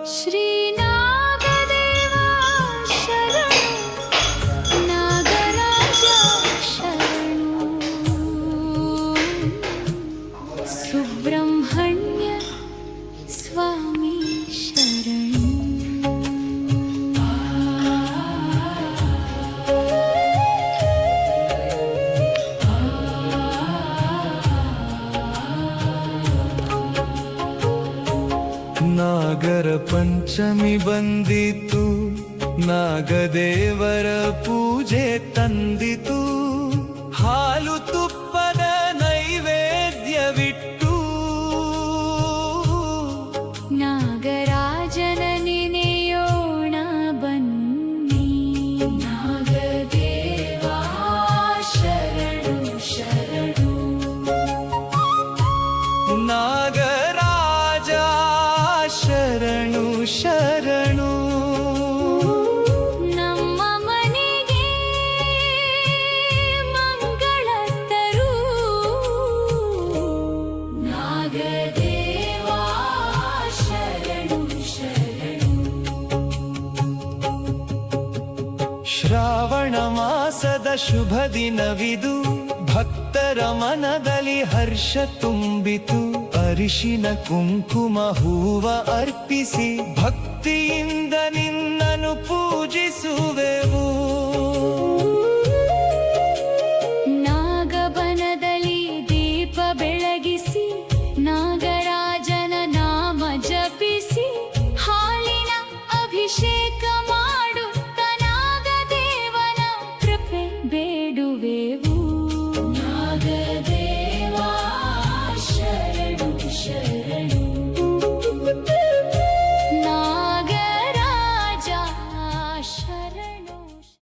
ಶ್ರೀ ನಾಗದೇವಾ ಶರಣು, ನಾಗರಾಜ ಶರಣು, ಸುಬ್ರಹ್ಮಣ್ಯ ಸ್ವಾಮಿ ಶರಣು. ನಾಗರ ಪಂಚಮಿ ಬಂದಿತು, ನಾಗದೇವರ ಪೂಜೆ ತಂದಿತು. ಹಾಲು ತುಪ್ಪದ ನೈವೇದ್ಯವಿಟ್ಟು ನಾಗರಾಜನ ನೆನೆಯೋಣ ಬನ್ನಿ. ನಾಗದೇವಾ ಶರಣು ಶರಣು, ನಾಗರಾಜ ಶರಣು ಶರಣು. ನಮ್ಮ ಮನೆಗೆ ಮಂಗಳ ತರು. ನಾಗದೇವಾ ಶರಣು ಶರಣು. ಶ್ರಾವಣ ಮಾಸದ ಶುಭ ದಿನವಿದು, ಭಕ್ತರ ಮನದಲ್ಲಿ ಹರ್ಷ ತುಂಬಿತು. ಅರಿಶಿನ ಕುಂಕುಮ ಹೂವ ಅರ್ಪಿಸಿ ಭಕ್ತಿಯಿಂದ ನಿನ್ನನ್ನು ಪೂಜಿಸುವೆವು. ನಾಗಬನದಲ್ಲಿ ದೀಪ ಬೆಳಗಿಸಿ, ನಾಗರಾಜನ ನಾಮ ಜಪಿಸಿ, ಹಾಲಿನ ಅಭಿಷೇಕ ಮಾಡುತ್ತ ನಾಗದೇವನ ಕೃಪೆ ಬೇಡುವೆವು. ನಾಗದೇವಾ ಶರಣು ಶರಣು, ನಾಗರಾಜ ಶರಣು.